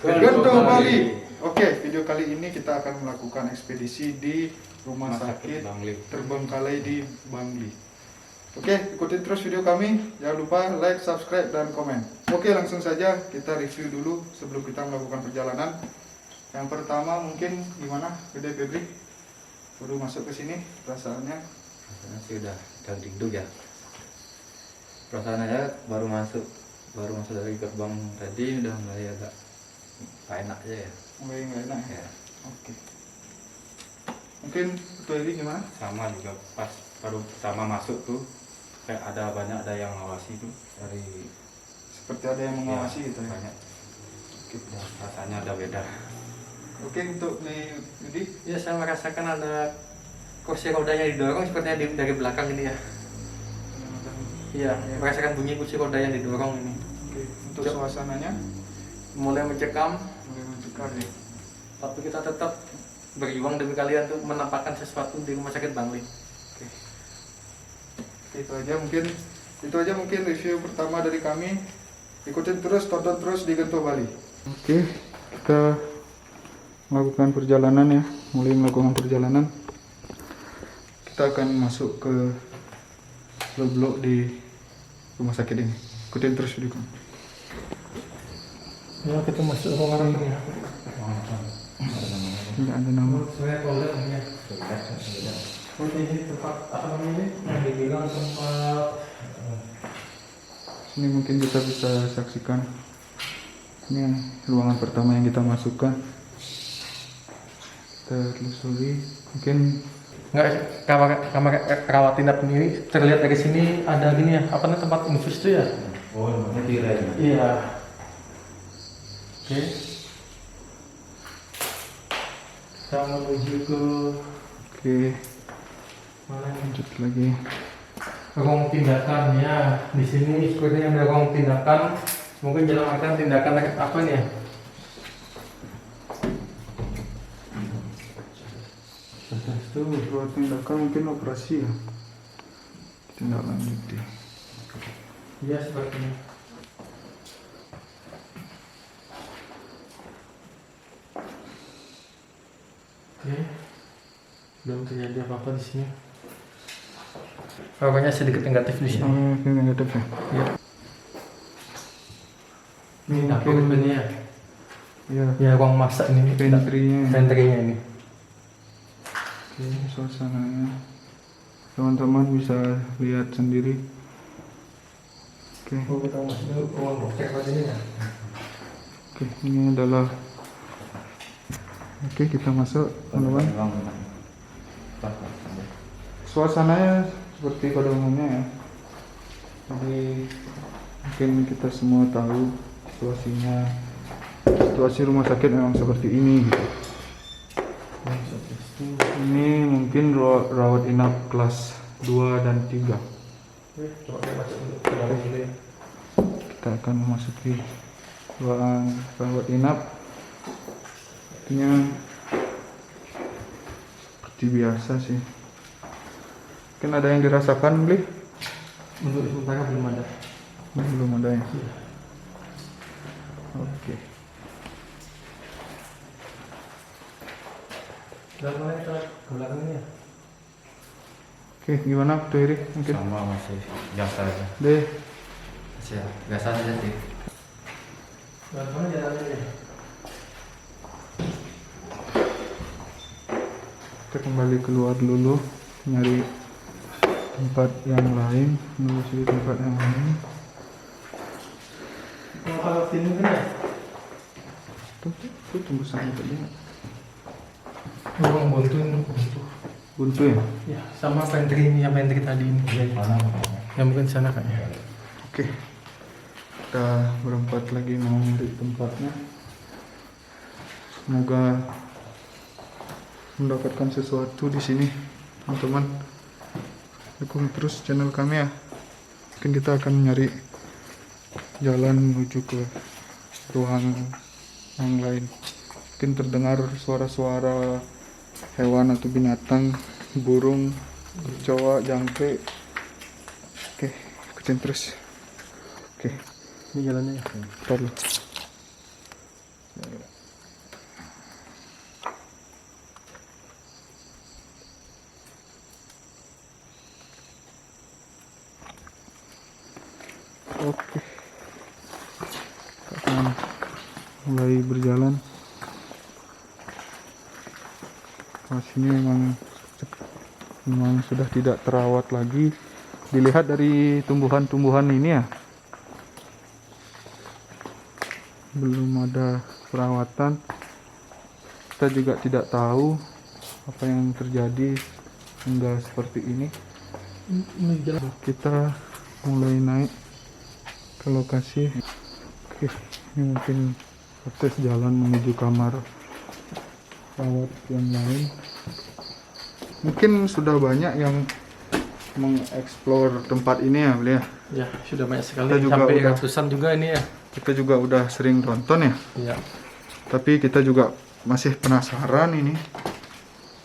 Gento Bali. Oke, video kali ini kita akan melakukan ekspedisi di Rumah Sakit Terbengkalai di Bangli. Oke, ikutin terus video kami. Jangan lupa like, subscribe, dan komen. Oke, langsung saja kita review dulu sebelum kita melakukan perjalanan. Yang pertama mungkin gimana, Gede Febri? Baru masuk ke sini, perasaannya? Rasanya sih udah dingduk ya. Perasaannya baru masuk dari gerbang tadi udah mulai agak gak enak aja ya. Mulai nggak enak ya? Ya. Oke. Mungkin Ketua Edi gimana? Sama juga pas baru pertama masuk tuh kayak ada yang ngawasi tuh dari Seperti ada yang mengawasi gitu ya? banyak. Oke. Ya, rasanya ada beda. Oke, untuk nih Edi? Ya, saya merasakan ada kursi rodanya didorong sepertinya dari belakang ini ya. Iya, merasakan bunyi kursi roda yang didorong ini. Oke, untuk suasananya Mulai mencekam, mulai mencekam ya. tapi kita tetap berjuang demi kalian untuk menampakkan sesuatu di Rumah Sakit Bangli. Oke, itu aja mungkin review pertama dari kami. Ikutin terus, tonton terus di Gento Bali. Oke, kita melakukan perjalanan ya. Mulai melakukan perjalanan. Kita akan masuk ke blok-blok di rumah sakit ini. Ikutin terus video kami. Ya, kita masuk ruangan ini ya. Tidak ada nama. Sebenarnya toilet ini ya. Ini tempat apa namanya? Yang dibilang tempat Sini mungkin kita bisa saksikan. Ini ruangan pertama yang kita masukkan. Kita telusuri. Mungkin kamar rawat inap ini terlihat dari sini ada gini ya. Apa namanya tempat infus itu ya? Oh, namanya tirai. Iya. Oke. Kita menuju ke oke, mana ini? lanjut lagi. Ruang tindakan ya. Di sini sepertinya ada ruang tindakan. Mungkin dalam artian tindakan apa nih ya? Itu ruang tindakan mungkin operasi ya. Tindak lanjut ya. Iya, sepertinya. Oke. Belum terjadi apa-apa di sini. Pokoknya sedikit negatif di sini. Oh, ini negatif ya. Iya. Ini dapur ini ya. Ya, Ya, ruang masak ini. pantry-nya. Pantry-nya ini. Oke, suasananya. Teman-teman bisa lihat sendiri. Oke, Oh, kita masuk ruang dokter tadi ya. oke, ini adalah. Oke, kita masuk, teman-teman. Suasananya seperti pada umumnya ya. Jadi mungkin kita semua tahu situasi rumah sakit memang seperti ini gitu. Ini mungkin rawat inap kelas 2 dan 3. Coba kita masuk ke dalam dulu ya. Kita akan memasuki ruangan rawat inap. Artinya seperti biasa sih. Mungkin ada yang dirasakan, Bli? Untuk sementara belum ada. Belum ada ya. Oke. Dan mana kita ke belakangnya ya? Oke, gimana Ketua Iri? Mungkin Sama masih biasa aja. deh. Ya, biasa aja sih. Dan mana jalannya ya? Kita kembali keluar dulu, nyari tempat yang lain, menelusuri tempat yang lain. Kalau sini kan ya? Tuh tembusan tadi. Ruang buntu. Buntu ya? Ya, sama pantry ini, yang pantry tadi ini. Ya, mungkin sana kayaknya. Oke. Kita berempat lagi mau nyari tempatnya. Semoga mendapatkan sesuatu di sini, teman-teman. Dukung terus channel kami ya. Mungkin kita akan nyari jalan menuju ke ruang yang lain. Mungkin terdengar suara-suara hewan atau binatang, burung, kecoa, jangkrik. Oke, ikutin terus. Oke, Ini jalannya ya. taruh. Oke, akan mulai berjalan. Pas ini memang sudah tidak terawat lagi. Dilihat dari tumbuhan-tumbuhan ini ya, belum ada perawatan. Kita juga tidak tahu apa yang terjadi hingga seperti ini. Kita mulai naik ke lokasi. Oke, ini mungkin akses jalan menuju kamar rawat yang lain. Mungkin sudah banyak yang mengeksplor tempat ini ya, Beli ya. Ya, sudah banyak sekali. Kita juga Sampai udah- ratusan juga ini ya. Kita juga udah sering tonton ya. Iya. Tapi kita juga masih penasaran ini.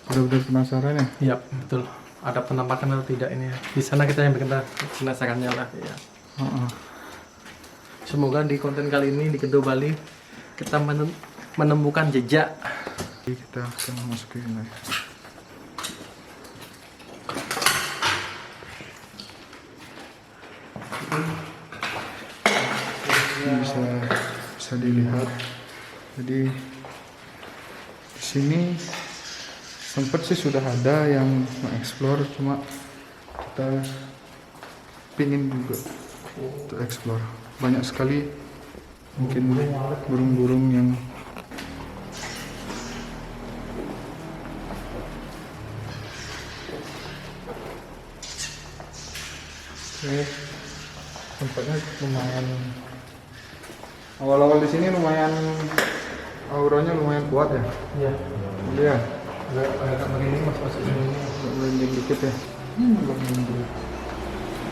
Benar-benar penasaran ya. Iya, betul. Ada penampakan atau tidak ini ya. Di sana kita yang bikin penasarannya lah ya. Heeh. Semoga di konten kali ini di Kedua Bali kita menemukan jejak. Jadi kita akan masukin lagi. Ini bisa dilihat. Jadi di sini sempat sih sudah ada yang mengeksplor, cuma kita pingin juga untuk eksplor. Banyak sekali mungkin burung-burung yang tempatnya lumayan, awal-awal di sini lumayan, auranya lumayan kuat ya. Iya. Iya, Agak begini masuk sini. agak dikit ya. Agak mundur.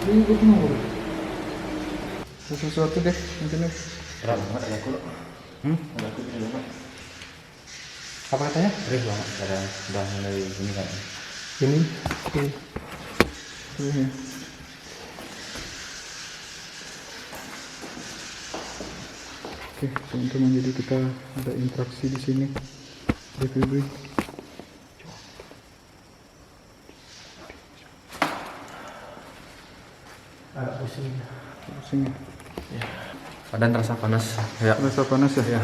Ini ikut mundur. Sesuatu deh mungkin nih. Berat banget ada aku. Ada aku ini banget. Apa katanya? Perih banget sekarang udah mulai ini kan. Ini. Oke. Ini. Oke, teman-teman, jadi kita ada interaksi di sini. BPB. Agak pusing. Pusing ya. Badan terasa panas. Ya. Rasa panas ya? Ya.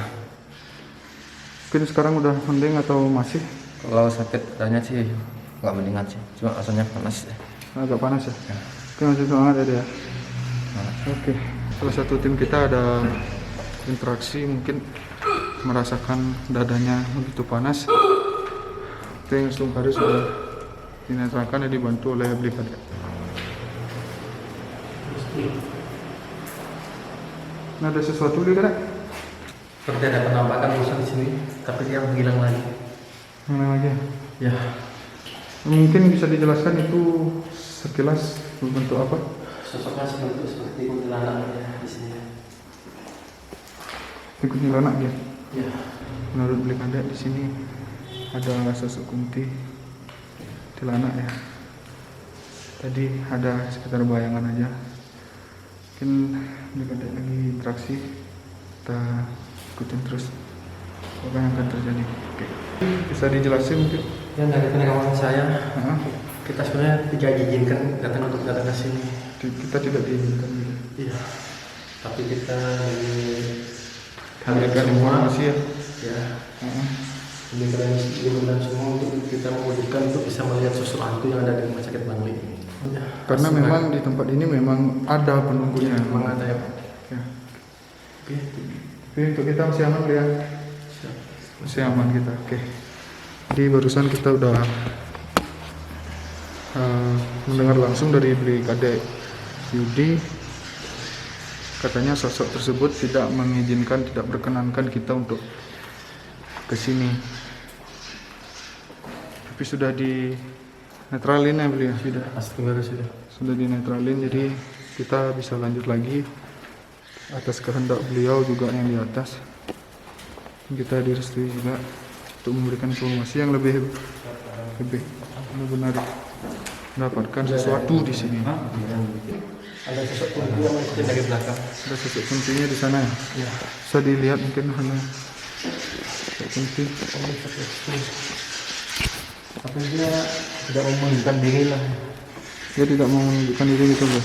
Mungkin sekarang udah mending atau masih? Kalau sakit badannya sih nggak mendingan sih. Cuma rasanya panas. Agak panas ya? Oke, masih semangat ya dia? Oke, salah satu tim kita ada interaksi, mungkin merasakan dadanya begitu panas. Tim Sungkari sudah dinetralkan dan dibantu oleh Brigade. Nah, ada sesuatu di kan? Seperti ada penampakan musuh di sini, tapi dia menghilang lagi. Mana lagi? Ya, Mungkin bisa dijelaskan itu sekilas berbentuk apa? sosoknya seperti kuntilanak ya di sini. Ikut nyelana ya. Ya. Menurut Brigade di sini ada sosok kunti tilana ya. Tadi ada sekitar bayangan aja. Mungkin Brigade lagi interaksi. Kita ikutin terus apa yang akan terjadi. Oke. Bisa dijelasin mungkin? Yang dari penerawangan saya, Hah? kita sebenarnya tidak diizinkan datang ke sini. Kita tidak diizinkan gitu. Iya. Tapi kita Memberikan informasi ya. Ya. Heeh. Diberikan semua untuk kita mewujudkan untuk bisa melihat sosok hantu yang ada di rumah sakit Bangli ini. Ya. Karena memang di tempat ini memang ada penunggunya. memang ada ya Pak. Ya. Oke. Oke, untuk kita masih aman ya. Masih aman kita. Oke. Jadi barusan kita udah mendengar langsung dari Brigade Yudi, katanya sosok tersebut tidak mengizinkan, tidak berkenankan kita untuk ke sini. Tapi sudah di netralin ya beliau. Sudah dinetralin, jadi kita bisa lanjut lagi atas kehendak beliau juga yang di atas. Kita direstui juga untuk memberikan informasi yang lebih benar-benar mendapatkan sesuatu di sini. Ada sosok kunti yang mengikuti dari belakang. Ada sosok kuntinya di sana ya. Ya. Bisa dilihat mungkin hanya sosok kunti. Tapi dia tidak mau menunjukkan diri lah. Dia tidak mau menunjukkan diri gitu loh.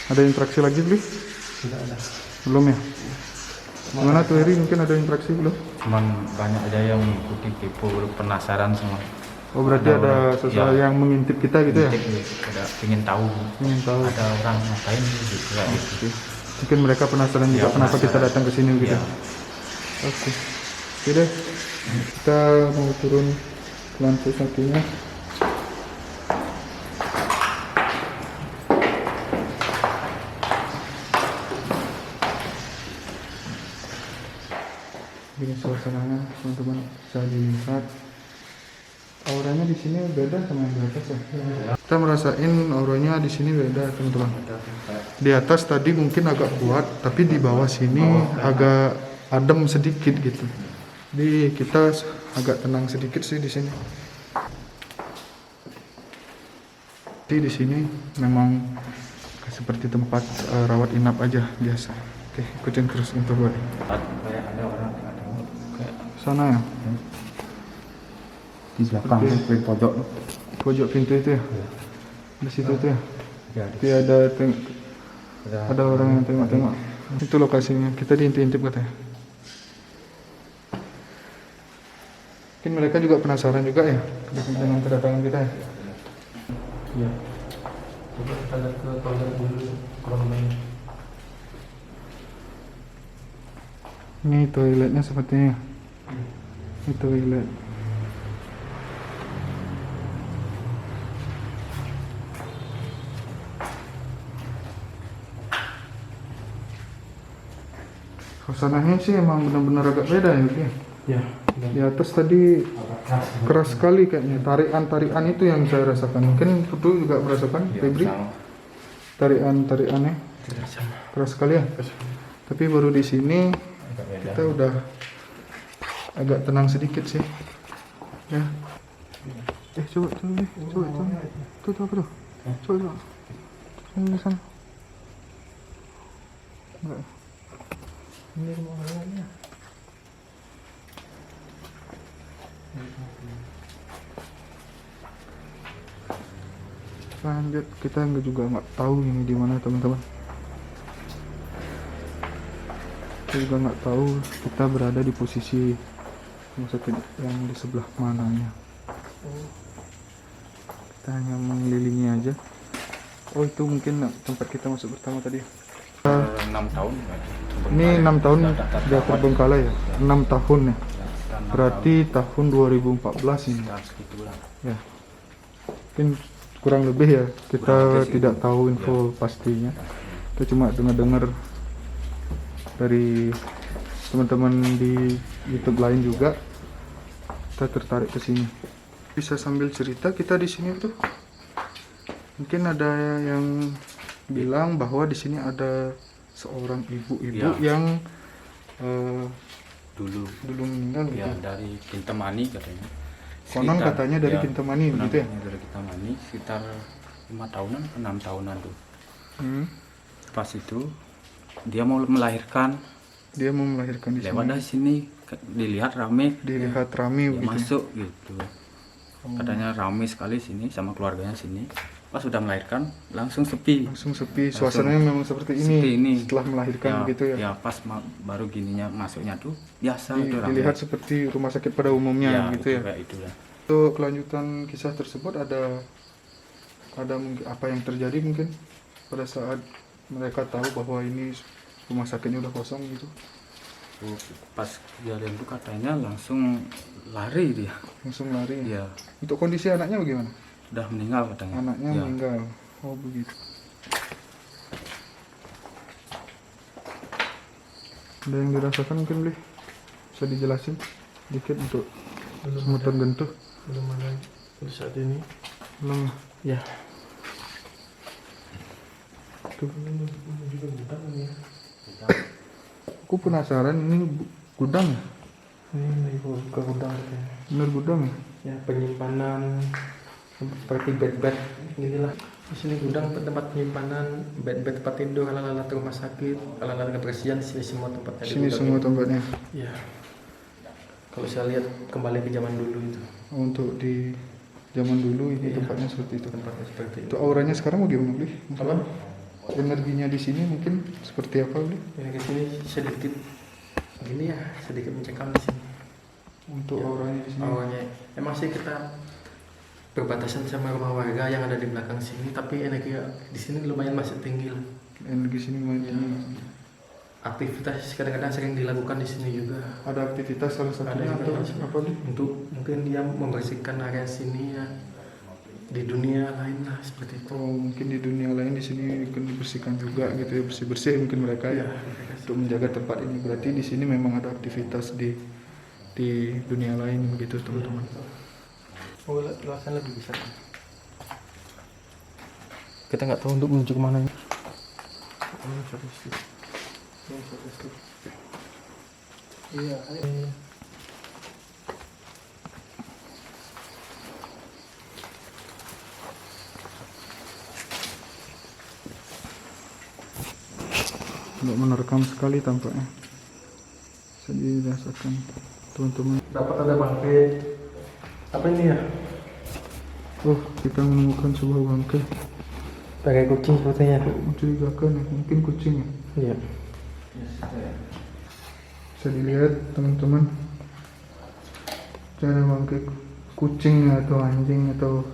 Ada interaksi lagi beli? Tidak ada. Belum ya? Gimana tuh Eri, mungkin ada interaksi belum? Cuman banyak aja yang mengikuti kepo, penasaran sama. Oh berarti ada sesuatu yang mengintip kita gitu ya? Ada ingin tahu. Ingin tahu. Ada orang ngapain gitu. Kayak gitu. Oke. Mungkin mereka penasaran juga Ya, kenapa kita penasaran. datang ke sini gitu. Ya. Oke. Oke deh. Kita mau turun ke lantai satunya. Ini suasananya teman-teman bisa dilihat. Auranya di sini beda sama yang di atas ya. Kita merasain auranya di sini beda teman-teman. Di atas tadi mungkin agak kuat, tapi di bawah sini agak adem sedikit gitu. Jadi kita agak tenang sedikit sih di sini. Jadi di sini memang seperti tempat rawat inap aja biasa. Oke, ikutin terus untuk gue. Kayak ada orang kayak Sana ya, di belakang Oke. di pojok. pojok pintu itu ya. Di situ tuh ya. Ya, Tapi ada orang yang tengok-tengok. Itu lokasinya. Kita diintip-intip katanya. Mungkin mereka juga penasaran juga ya dengan kedatangan kita ya. Iya. Coba kita lihat ke toilet dulu kurang main. Ini toiletnya sepertinya. Ini toilet. Suasananya sih emang benar-benar agak beda ya, Ki. Ya. Di atas tadi keras sekali kayaknya. Tarian-tarian itu yang saya rasakan. Mungkin Putu juga merasakan, Febri. Tarian-tariannya Tidak sama. keras sekali ya. Tapi baru di sini kita udah agak tenang sedikit sih. Ya. Coba. Tuh apa tuh? Coba. Ini sana. Enggak. Ini rumah orangnya. Lanjut, kita juga nggak tahu ini di mana teman-teman. Kita juga nggak tahu kita berada di posisi rumah sakit yang di sebelah mananya. Kita hanya mengelilingi aja. Oh itu mungkin tempat kita masuk pertama tadi. 6 tahun. Ini 6 tahun sudah terbengkalai ya. 6 tahun ya. Berarti tahun 2014 ini. Segitulah. Ya. Mungkin kurang lebih ya. Kita tidak tahu info pastinya. Kita cuma dengar-dengar dari teman-teman di YouTube lain juga. Kita tertarik ke sini. Bisa sambil cerita kita di sini tuh. Mungkin ada yang bilang bahwa di sini ada seorang ibu-ibu Ya. yang Dulu dulu meninggal gitu. ya dari Kintamani katanya. Konon katanya dari Kintamani konon gitu ya? katanya dari Kintamani sekitar 5 tahunan, 6 tahunan tuh. Hmm. Pas itu dia mau melahirkan, Dia mau melahirkan di lewat sini. dari sini dilihat rame, Dilihat rame dia begitu. masuk gitu. Katanya rame sekali sini sama keluarganya sini. Pas sudah melahirkan langsung sepi. Langsung sepi. Suasananya memang seperti ini. Seperti ini. Setelah melahirkan begitu ya. Ya pas baru gininya masuknya tuh biasa tuh rame. Dilihat seperti rumah sakit pada umumnya gitu ya. Kayak itu ya. Untuk kelanjutan kisah tersebut ada mungkin apa yang terjadi mungkin pada saat mereka tahu bahwa ini rumah sakitnya udah kosong gitu. Pas kejadian itu katanya langsung lari dia. Langsung lari. Ya, Untuk kondisi anaknya bagaimana? udah meninggal katanya. Anaknya Ya. meninggal. Oh begitu. Ada yang dirasakan mungkin beli? Bisa dijelasin dikit untuk semutan gentuh? Belum ada untuk saat ini. Belum. Ya. Tuh. Ini juga gudang ini ya. Aku penasaran ini gudang ya? Ini dari ke gudang katanya. Bener gudang ya? Ya penyimpanan seperti bed-bed inilah. Di sini gudang tempat penyimpanan bed-bed tempat tidur, alat-alat rumah sakit, alat-alat kebersihan, sini semua tempatnya. di Sini gudang semua ini. tempatnya. Ya. Kalau saya lihat kembali ke zaman dulu itu, Untuk di zaman dulu ini Iya. tempatnya seperti itu. tempatnya seperti itu. Itu auranya sekarang bagaimana beli? Apa? energinya di sini mungkin seperti apa udah Yang di sini sedikit gini ya, sedikit mencekam di sini. untuk Ya, auranya di sini? awalnya emang sih kita berbatasan sama rumah warga yang ada di belakang sini, tapi energi di sini lumayan masih tinggi lah. Energi sini lumayan Ya. tinggi. Aktivitas kadang-kadang sering dilakukan di sini juga. Ada aktivitas salah satunya Ada atau juga. apa nih? Untuk mungkin dia membersihkan area sini ya, di dunia lain lah seperti itu. Oh, mungkin di dunia lain di sini mungkin dibersihkan juga gitu ya, bersih-bersih mungkin mereka ya. Untuk menjaga tempat ini berarti di sini memang ada aktivitas di dunia lain begitu teman-teman. Oh, luasan lebih besar. Kita nggak tahu untuk menuju kemana. Iya. Nggak menerkam sekali tampaknya. Bisa dirasakan teman-teman. Dapat ada bangkai. Apa ini ya? Oh, kita menemukan sebuah bangkai. Pakai kucing sepertinya. Mencurigakan ya, mungkin kucing ya. Iya. Bisa dilihat teman-teman. Cara bangkai kucing atau anjing atau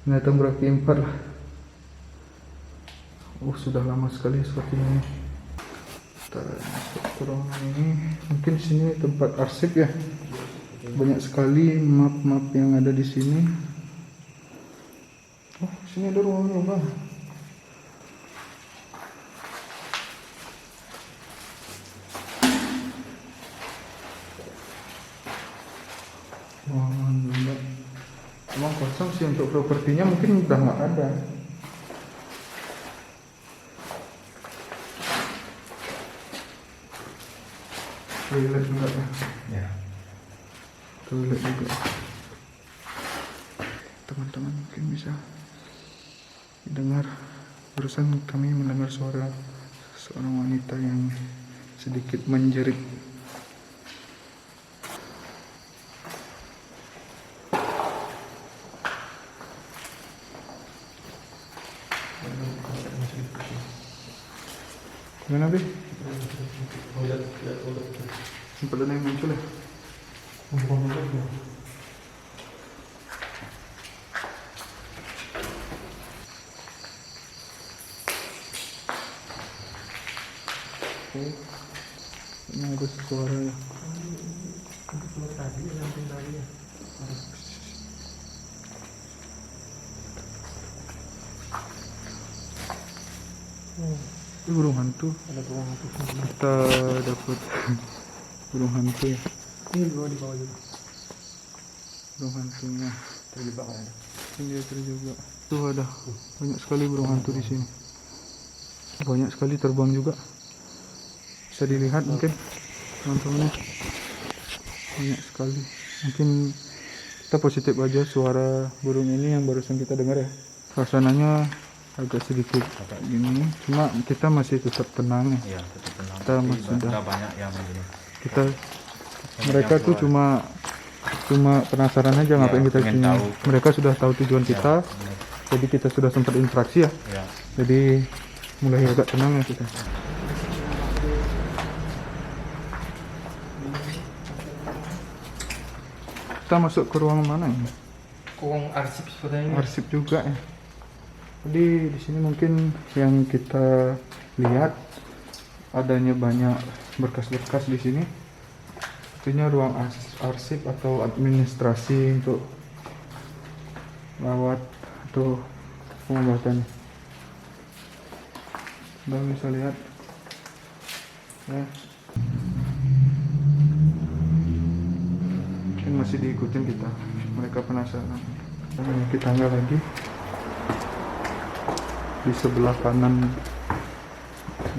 binatang berkaki empat lah. Oh, sudah lama sekali sepertinya. Kita masuk ke ruangan ini. Mungkin sini tempat arsip ya. Banyak sekali map-map yang ada di sini. Oh, sini ada ruangan apa? Ruangan lomba. Emang kosong sih untuk propertinya mungkin udah nggak ada. Toilet juga ya. Ya. Toilet juga. Teman-teman mungkin bisa dengar, barusan kami mendengar suara seorang wanita yang sedikit menjerit. Gimana Bi? Sempat ada yang muncul ya? Ini ada suara ya. Ini burung hantu. Ada burung hantu. Kita dapat burung hantu ya. Ini di bawah juga. Burung hantunya. Terjebak kan? Ini dia juga. Tuh ada banyak sekali burung hantu di sini. Banyak sekali terbang juga. Bisa dilihat mungkin teman-teman. Banyak sekali. Mungkin kita positif aja suara burung ini yang barusan kita dengar ya. Suasananya agak sedikit gini, cuma kita masih tetap tenang ya. Iya, tetap tenang. Kita Tapi masih udah banyak yang begini. Kita mereka tuh cuma penasaran aja ngapain kita pengen sini. tahu. Mereka sudah tahu tujuan kita, Bener. jadi kita sudah sempat interaksi ya. Ya. Jadi mulai agak tenang ya kita. Kita masuk ke ruang mana ini? Kurang arsip sepertinya. Arsip juga ya. Jadi di sini mungkin yang kita lihat adanya banyak berkas-berkas di sini. Artinya ruang arsip atau administrasi untuk rawat atau pengobatan. Kita bisa lihat ya. Mungkin masih diikutin kita. Mereka penasaran. Kita tangga lagi. Di sebelah kanan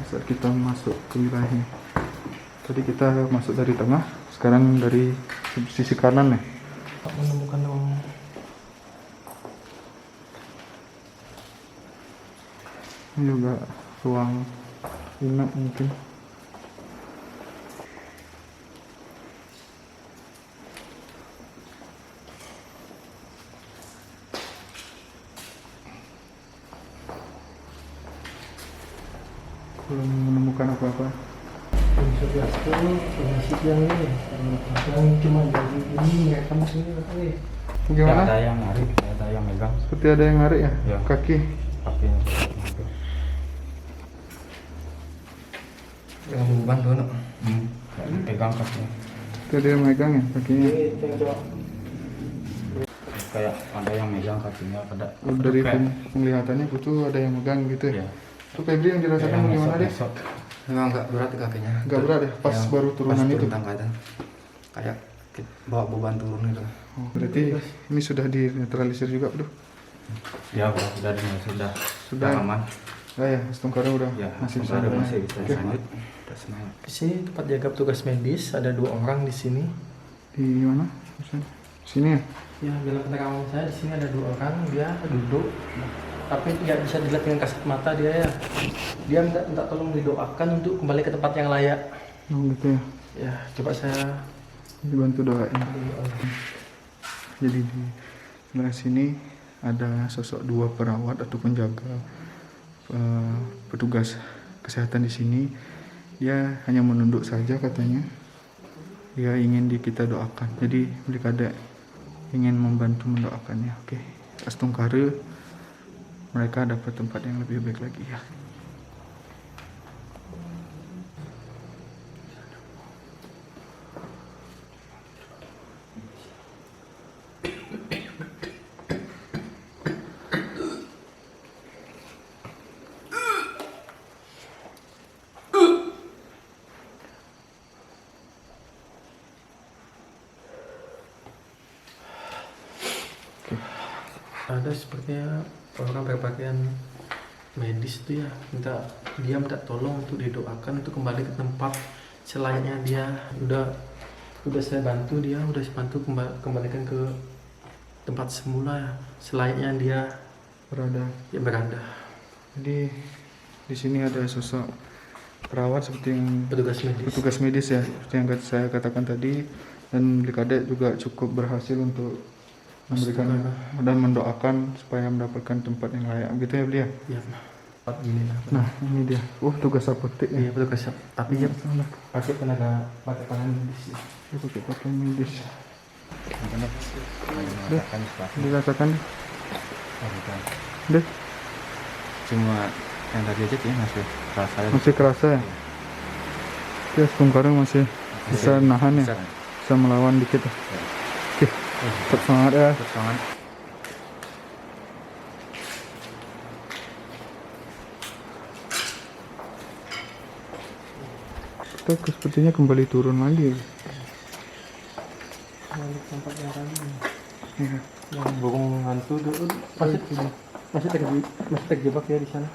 saat kita masuk ke wilayahnya. Tadi kita masuk dari tengah, sekarang dari sisi kanan ya. Menemukan ruang. Ini juga ruang inap mungkin. belum menemukan apa-apa. Yang 11 tuh kondisi yang ini, yang cuma dari ini mereka masih ini apa nih? Gimana? Ada yang narik, ada yang megang Seperti ada yang narik ya? Ya. Kaki. kakinya. Yang beban tuh, no? Pegang kakinya. Itu ada yang megang ya kakinya. Ini yang coba. Kayak ada yang megang kakinya pada. Oh, dari penglihatannya itu ada yang megang gitu ya. Ya. Itu Febri yang dirasakan bagaimana deh? Memang nggak berat kakinya. Nggak berat ya? Pas Yang baru turunan pas itu? turun tangga itu. Kayak bawa beban turun gitu. Oh, berarti ini sudah dinetralisir juga, bro? Ya, sudah sudah Sudah. aman. Ah ya, Tungkara udah Ya, masih bisa. Tungkara jalan. masih bisa Oke. lanjut. Udah semangat. Di sini tempat jaga petugas medis, ada 2 orang di sini. Di mana? Sini ya? Ya, dalam penerawangan saya di sini ada 2 orang, dia duduk, tapi tidak bisa dilihat dengan kasat mata dia ya. Dia minta tolong didoakan untuk kembali ke tempat yang layak. Oh gitu ya. Ya, coba saya Dibantu doain. doa. Jadi di sebelah sini ada sosok 2 perawat atau penjaga petugas kesehatan di sini. Dia hanya menunduk saja katanya. Dia ingin kita doakan. Jadi mereka ada ingin membantu mendoakannya. Oke, Astungkara mereka dapat tempat yang lebih baik lagi ya. Ada sepertinya orang berpakaian medis itu ya, dia minta tolong untuk didoakan untuk kembali ke tempat selayaknya dia. Udah saya bantu dia, udah saya bantu kembalikan ke tempat semula ya, selayaknya dia Berada. berada. Jadi di sini ada sosok perawat seperti yang Petugas medis. ya, seperti yang saya katakan tadi, dan Blikadek juga cukup berhasil untuk memberikan dan mendoakan supaya mendapatkan tempat yang layak, gitu ya beliau. Ya, tempat gini lah. Nah ini dia, tugas apotek Iya ya, petugas, tapi dia pakai tangan medis. dia pakai pakaian medis. Merasakan sesuatu. Dirasakan Oh, bukan. deh, Cuma yang tadi aja sih masih terasa ya. masih kerasa ya. Ya Tungkara masih bisa nahan ya, bisa melawan dikit ya. Oke, tetap semangat ya. Terus tangan. Kita sepertinya kembali turun lagi. Tempat yang tadi Ya. yang burung hantu dulu masih terjebak ya di sana.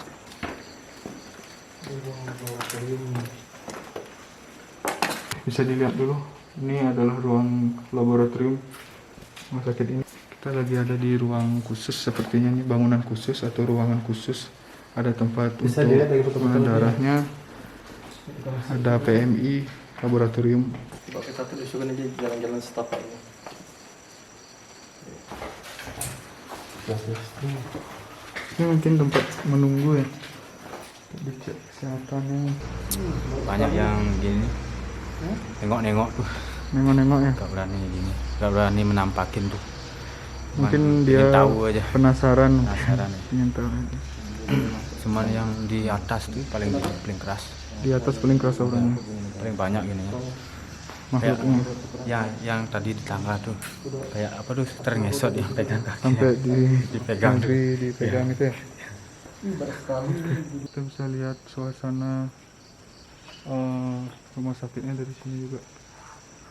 Bisa dilihat dulu, ini adalah ruang laboratorium rumah sakit ini. Kita lagi ada di ruang khusus, sepertinya ini bangunan khusus atau ruangan khusus. Ada tempat Bisa untuk dilihat dari foto-foto pengenalan ini. darahnya, ada PMI laboratorium. Coba kita telusuri aja jalan-jalan setapak ini. Ini mungkin tempat menunggu ya, dicek kesehatannya, Banyak yang gini. Nengok-nengok tuh. nengok-nengok ya. Gak berani gini. Gak berani menampakin tuh. Mungkin Cuman dia ingin tahu aja. penasaran, Penasaran ya. ingin tahu aja. Cuman yang di atas tuh paling keras. Di atas paling keras orangnya, Paling banyak gini ya. makhluknya, Yang tadi di tangga tuh kayak apa tuh terngesot yang pegang kaki. sampai dipegang tuh. dipegang itu ya. Kita bisa lihat suasana rumah sakitnya dari sini juga.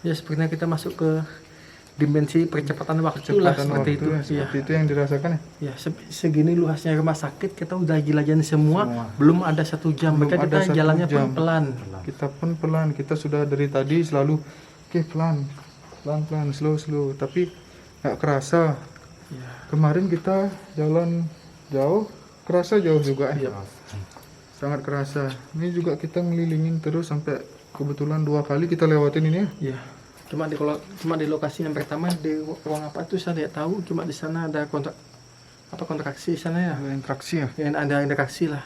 Ya sepertinya kita masuk ke dimensi percepatan waktu lah, Kecepatan seperti waktu itu. ya, seperti itu yang dirasakan ya. Ya, segini luasnya rumah sakit kita udah jelajahin semua. Belum ada 1 jam. Belum Mereka ada kita 1 jalannya jam. pelan. Kita pun pelan, kita sudah dari tadi selalu pelan, slow, tapi nggak kerasa. Ya. Kemarin kita jalan jauh, kerasa jauh juga ya. Iya. Sangat kerasa. Ini juga kita ngelilingin terus sampai kebetulan 2 kali kita lewatin ini ya. Iya. Cuma di lokasi yang pertama di ruang apa itu saya tidak tahu. Cuma di sana ada kontraksi di sana ya. Ada interaksi ya. Ya, ada interaksi lah.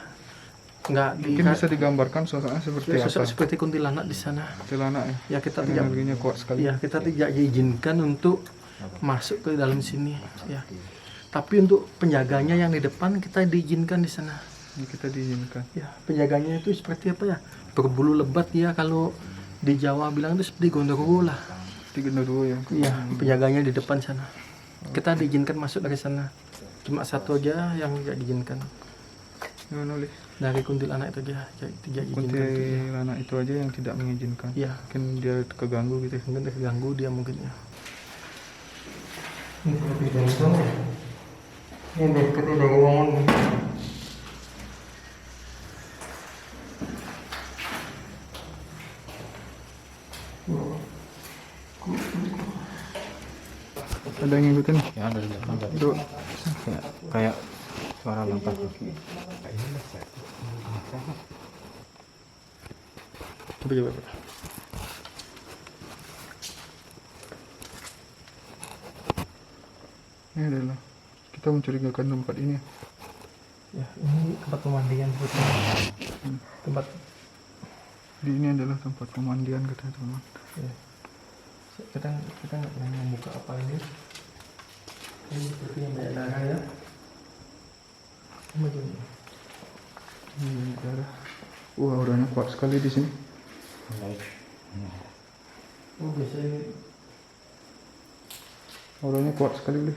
nggak Mungkin bisa digambarkan suasana seperti sosok apa? seperti kuntilanak di sana. Kuntilanak ya. Ya kita Karena tidak, energinya kuat sekali. ya kita tidak diizinkan untuk masuk ke dalam sini. Ya. Tapi untuk penjaganya yang di depan kita diizinkan di sana. Ini kita diizinkan. Ya, penjaganya itu seperti apa ya? Berbulu lebat ya, kalau di Jawa bilang itu seperti gondoruo lah. Di genderuwo ya. Iya, penjaganya di depan sana. Kita diizinkan masuk dari sana. Cuma satu aja yang tidak diizinkan. Gimana Li? Dari kuntilanak itu aja tidak diizinkan. Kuntilanak itu aja yang tidak mengizinkan. Iya, Mungkin dia keganggu gitu ya. mungkin terganggu dia mungkin ya. Ini lebih ganteng ya. Ini dekatnya dari ruangan. Ada yang ngikutin? Ya dari belakang tadi. Duk. Kayak suara langkah kaki. Coba. Ini adalah kita mencurigakan tempat ini. Ya, ini tempat pemandian sebetulnya. Tempat Di ini adalah tempat pemandian katanya teman. ya. Kita nggak pernah membuka apa ini. Ini sepertinya banyak darah ya. Begini. Ini darah. Wah, auranya kuat sekali di sini. Oh biasanya Auranya kuat sekali Li.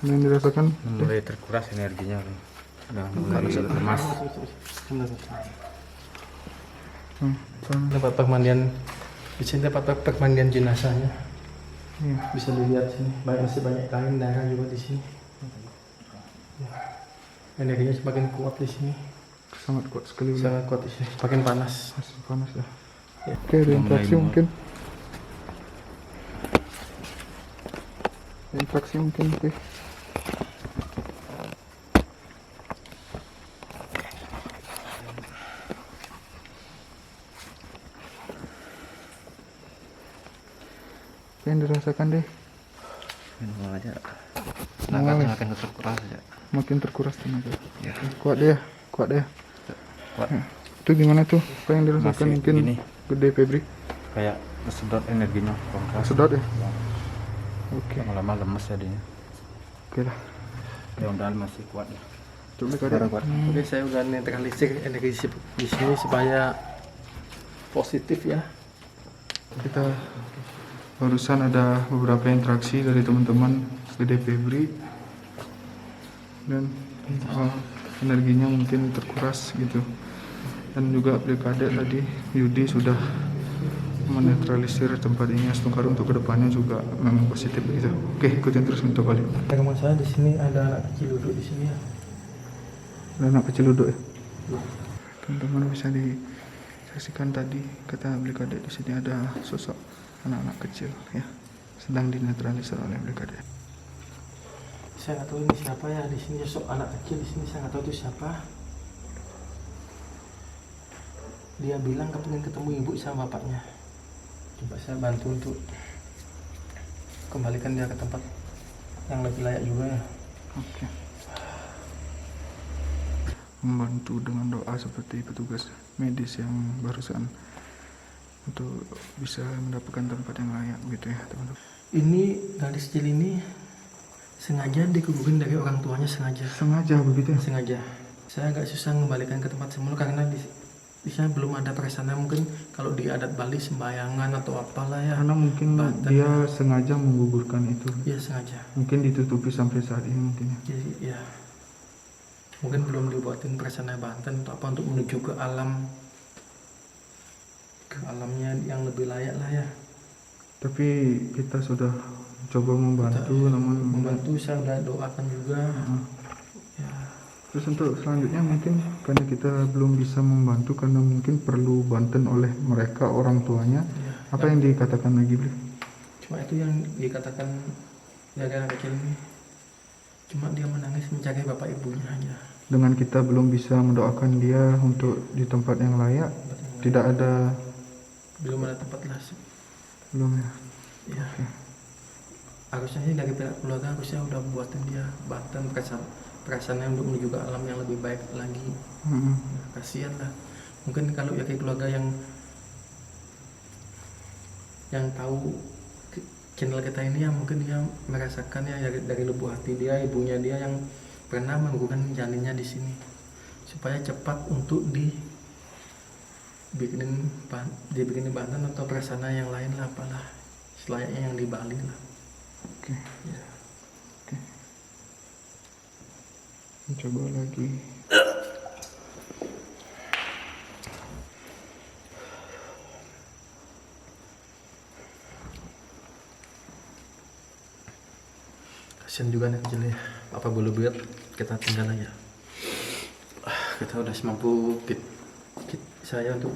Ini yang dirasakan. Mulai terkuras energinya kan. Udah mulai lemas. Sana. tempat pemandian di sini, tempat pemandian jenazahnya. Iya. Bisa dilihat sini, masih banyak kain darah juga di sini. Ya. Energinya semakin kuat di sini, Sangat kuat sekali Li. sangat kuat di sini, semakin panas. Masih panas ya. Ya. Oke, ada interaksi Mulai mungkin. Interaksi mungkin. Oke. Apa yang dirasakan deh? Minum aja. Mulai. Makin terkuras aja. Makin terkuras tenaga. Ya. Kuat deh, kuat deh. Kuat. Itu gimana tuh? Apa yang dirasakan Masih mungkin begini. gede Febri? Kayak kesedot energinya. Sedot ya? Oke, Lama-lama lemes jadinya. oke lah. Mudah-mudahan masih kuat ya. Coba Baru kada. kuat. Oke, saya udah netralisir energi di sini supaya positif ya. Kita barusan ada beberapa interaksi dari teman-teman Gede Febri dan energinya mungkin terkuras gitu. Dan juga Blikade tadi Yudi sudah menetralisir tempat ini. Astungkar untuk kedepannya juga memang positif gitu. Oke, ikutin terus untuk balik. Rekaman saya di sini ada anak kecil duduk di sini ya. Ada anak kecil duduk ya. Teman-teman bisa disaksikan tadi kata Blikade di sini ada sosok anak-anak kecil ya, sedang dinetralisir oleh Blikade. Saya nggak tahu ini siapa ya di sini, sosok anak kecil di sini, saya nggak tahu itu siapa. Dia bilang kepingin ketemu ibu sama bapaknya. Coba saya bantu untuk kembalikan dia ke tempat yang lebih layak juga ya. Oke. Membantu dengan doa seperti petugas medis yang barusan untuk bisa mendapatkan tempat yang layak gitu ya teman-teman. Ini gadis kecil ini sengaja dikuburin dari orang tuanya, sengaja. Sengaja begitu ya? Sengaja. Saya agak susah mengembalikan ke tempat semula karena di sana belum ada peresana. Mungkin kalau di adat Bali sembayangan atau apalah ya. Karena mungkin Banten. dia sengaja menggugurkan itu. Iya sengaja. Mungkin ditutupi sampai saat ini mungkin ya. Jadi ya mungkin belum dibuatin peresana Banten atau apa untuk menuju ke alamnya yang lebih layak lah ya. Tapi kita sudah coba membantu, namun Membantu, saya udah doakan juga. Ya, Terus untuk selanjutnya mungkin karena kita belum bisa membantu karena mungkin perlu bantuan oleh mereka orang tuanya. ya. Apa yang dikatakan lagi beli? Cuma itu yang dikatakan dari anak kecil ini. Cuma dia menangis mencari bapak ibunya aja. Dengan kita belum bisa mendoakan dia untuk di tempat yang layak, Tempat yang lain. tidak ada, Belum ada tempat lah. belum ya. Ya. harusnya sih dari pihak keluarga harusnya udah buatin dia Banten perasaannya untuk menuju ke alam yang lebih baik lagi. Kasihan lah, mungkin kalau ya kayak keluarga yang tahu channel kita ini ya, mungkin dia merasakan ya dari lubuk hati dia, ibunya dia yang pernah menggugurkan janinnya di sini, supaya cepat untuk dibikinin Banten atau prasana yang lain lah, apalah selayaknya yang di Bali lah. Oke. Ya. Coba lagi. Kasian juga nih Anjali, apa boleh buat kita tinggal aja. Kita udah semampu saya untuk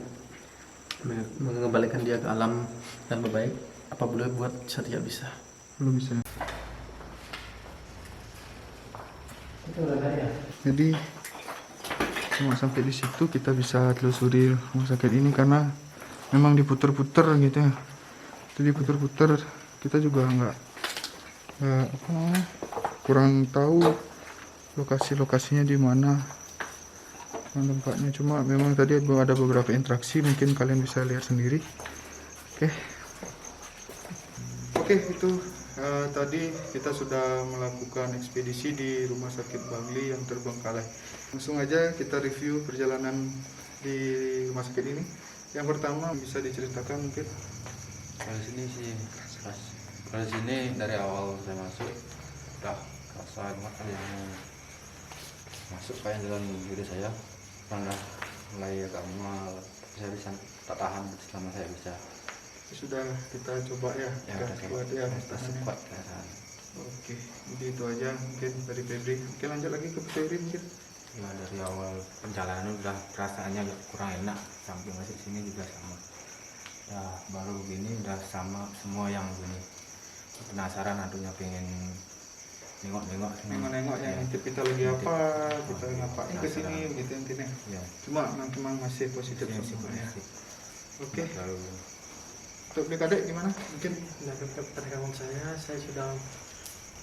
mengembalikan dia ke alam dan berbaik. Apa boleh buat saya tidak bisa. Belum bisa. Itu udah ada ya. Jadi cuma sampai di situ kita bisa telusuri rumah sakit ini karena memang diputer-puter gitu ya. Jadi diputer-puter, kita juga nggak kurang tahu lokasinya di mana tempatnya. Cuma memang tadi ada beberapa interaksi, mungkin kalian bisa lihat sendiri. Oke, itu tadi kita sudah melakukan ekspedisi di Rumah Sakit Bangli yang terbengkalai. Langsung aja kita review perjalanan di rumah sakit ini. Yang pertama bisa diceritakan mungkin? Kalau sini sih kalau sini dari awal saya masuk udah kerasa banget kan yang masuk kayak jalan diri saya pernah mulai agak mual, saya bisa tak tahan selama saya bisa. Sudah kita coba ya, Udah buat ya, kita sempat perasaan. Oke, jadi itu aja mungkin dari Febri. Oke, lanjut lagi ke Febri mungkin. Ya dari awal perjalanan udah perasaannya agak kurang enak, sampai masuk sini juga sama. Ya baru begini udah sama semua yang begini. Penasaran tentunya pengen nengok-nengok Nengok-nengok yang intip kita lagi apa, kita ngapain ke sini begitu intinya. Ya. Cuma memang masih positif semuanya. Oke. Lalu Untuk adik gimana? Mungkin Dari perkembangan saya sudah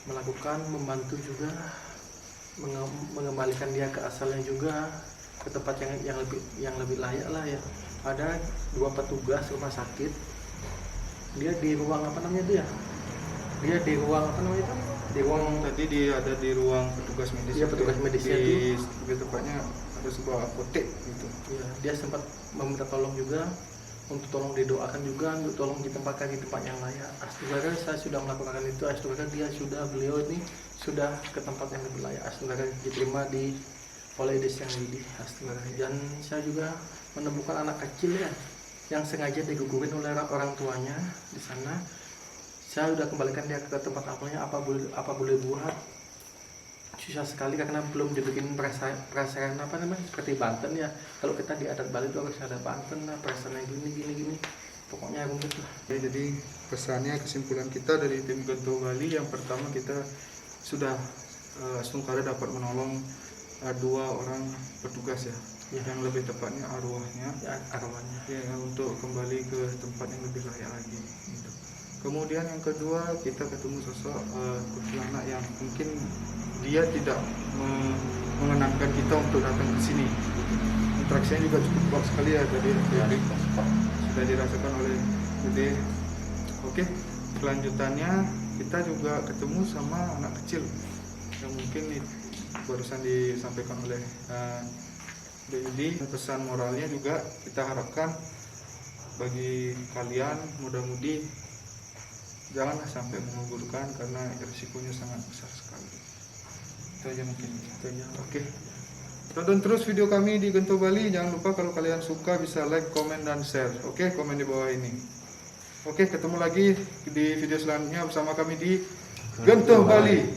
melakukan membantu juga mengembalikan dia ke asalnya juga, ke tempat yang lebih layak lah ya. Ada 2 petugas rumah sakit, dia di ruang apa namanya itu ya, dia di ruang apa namanya itu, di ruang tadi dia ada di ruang petugas medis. Iya, petugas medisnya di tepatnya ada sebuah apotek gitu. ya, dia sempat meminta tolong juga, untuk tolong didoakan juga, untuk tolong ditempatkan di tempat yang layak. Astaga, saya sudah melakukan itu. Astaga, beliau ini sudah ke tempat yang lebih layak. Astaga, diterima oleh desa yang Lidi. Astaga, dan saya juga menemukan anak kecil ya, yang sengaja digugurin oleh orang tuanya di sana. Saya sudah kembalikan dia ke tempat awalnya. Apa boleh buat, susah sekali karena belum dibikin perasaan apa namanya seperti Banten ya. Kalau kita di adat Bali itu harus ada Banten lah, perasaannya gini, pokoknya rumit lah. Jadi pesannya, kesimpulan kita dari tim Gento Bali, yang pertama kita sudah Astungkara dapat menolong 2 orang petugas ya, yang lebih tepatnya arwahnya ya, untuk kembali ke tempat yang lebih layak lagi gitu. Kemudian yang kedua, kita ketemu sosok kuntilanak yang mungkin dia tidak mengenangkan kita untuk datang ke sini. Interaksinya juga cukup kuat sekali ya tadi, sudah dirasakan oleh Bude. Oke, kelanjutannya kita juga ketemu sama anak kecil yang mungkin barusan disampaikan oleh Dedi. Pesan moralnya juga kita harapkan bagi kalian muda-mudi, janganlah sampai menggugurkan karena risikonya sangat besar sekali. Itu aja mungkin. Oke. Tonton terus video kami di Gento Bali. Jangan lupa kalau kalian suka bisa like, komen, dan share. Oke, komen di bawah ini. Oke, ketemu lagi di video selanjutnya bersama kami di Gento Bali.